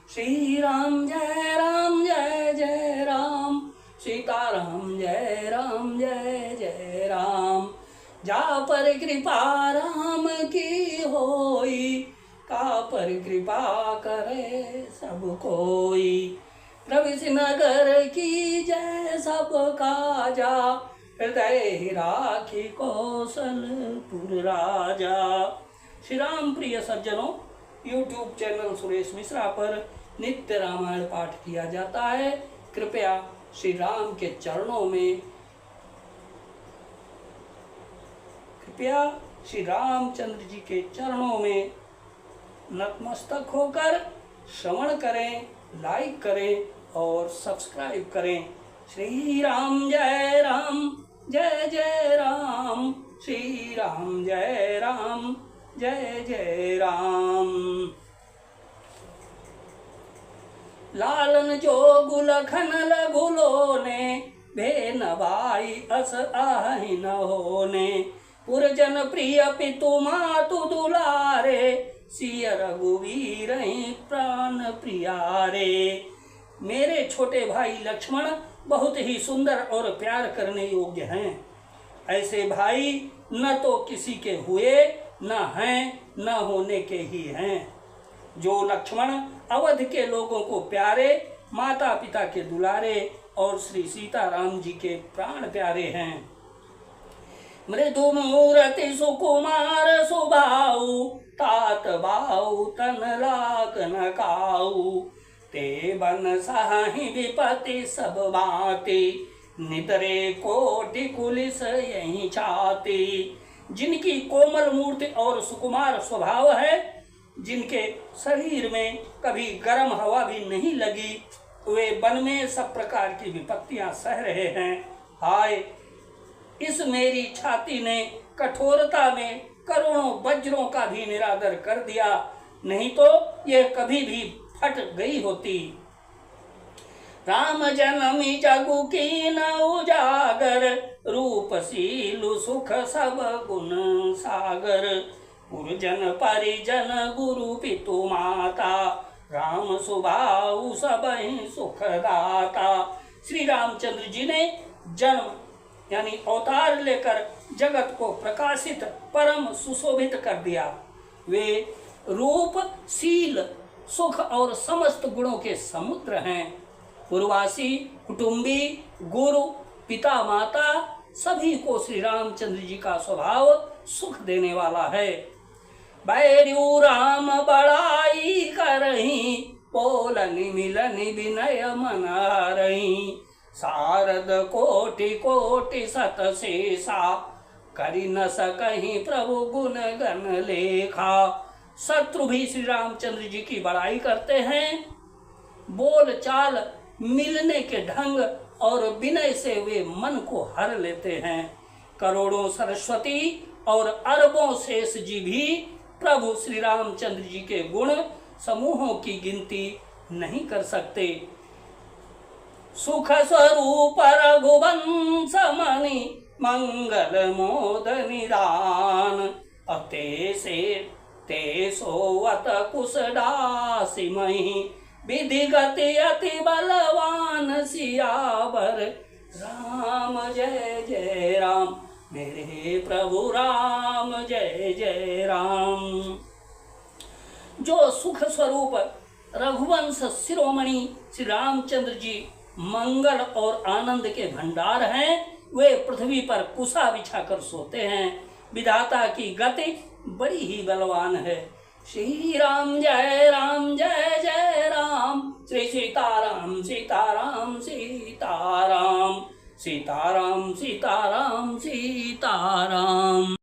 श्री राम जय जय राम, सीताराम जय जय राम। जा पर कृपा राम की होई, का पर कृपा करे सब कोई। प्रभु नगर की जय सब काजा, हृदय राखी कौशलपुर राजा। श्री राम प्रिय सज्जनों, यूट्यूब चैनल सुरेश मिश्रा पर नित्य रामायण पाठ किया जाता है। कृपया श्री राम के चरणों में, कृपया श्री रामचंद्र जी के चरणों में नतमस्तक होकर श्रवण करें, लाइक करें और सब्सक्राइब करें। श्री राम जय राम, श्री राम जय जय राम। लालन जो गुलखन लगुलो ने, भेन भाई अस आहि न होने। पुरजन प्रिय पितु मातु दुलारे, सिय रघुवीर प्राण प्रियारे। मेरे छोटे भाई लक्ष्मण बहुत ही सुंदर और प्यार करने योग्य हैं। ऐसे भाई न तो किसी के हुए, न हैं, न होने के ही हैं। जो लक्ष्मण अवध के लोगों को प्यारे, माता पिता के दुलारे और श्री सीताराम जी के प्राण प्यारे हैं। मृदु मूर्ति सुकुमार सुभाऊ, तात बाऊ तन लाक न काऊ। ते बन साहि विपति सब बाती, नितरे कोटि कुलिस यही छाती। जिनकी कोमल मूर्ति और सुकुमार स्वभाव है, जिनके शरीर में कभी गर्म हवा भी नहीं लगी, वे वन में सब प्रकार की विपत्तियां सह रहे हैं। हाय, इस मेरी छाती ने कठोरता में करोड़ों वज्रों का भी निरादर कर दिया, नहीं तो यह कभी भी फट गई होती। राम जन्मी जगु कीन उजागर, रूपशीलु सुख सब गुण सागर। गुरुजन परिजन गुरु पितु माता, राम सुभाऊ सबहि सुख दाता। श्री रामचंद्र जी ने जन्म यानी अवतार लेकर जगत को प्रकाशित परम सुशोभित कर दिया। वे रूप, शील, सुख और समस्त गुणों के समुद्र हैं। पूर्वासी, कुटुंबी, गुरु, पिता, माता सभी को श्री रामचंद्र जी का स्वभाव सुख देने वाला है। बैरु राम बड़ाई करही, पोलनि मिलनि विनय मनारही। शारद कोटि कोटि सत शेषा, करि न सकहि प्रभु गुण गण लेखा। शत्रु भी श्री रामचंद्र जी की बड़ाई करते हैं। बोल चाल, मिलने के ढंग और विनय से वे मन को हर लेते हैं। करोड़ों सरस्वती और अरबों शेष जी भी प्रभु श्री रामचंद्र जी के गुण समूहों की गिनती नहीं कर सकते। सुख स्वरूप रघुवंश मणि, मंगल मोद निदान। अते से ते सोवत कुशदासी मही, विधि गति अति बलवान सियावर। राम जय जय राम, मेरे प्रभु राम जय जय राम। जो सुख स्वरूप रघुवंश शिरोमणि श्री रामचंद्र जी मंगल और आनंद के भंडार हैं, वे पृथ्वी पर कुशा बिछाकर सोते हैं। विधाता की गति बड़ी ही बलवान है। श्री राम जय राम, श्री सीताराम सीताराम सीताराम, सीताराम सीताराम सीताराम।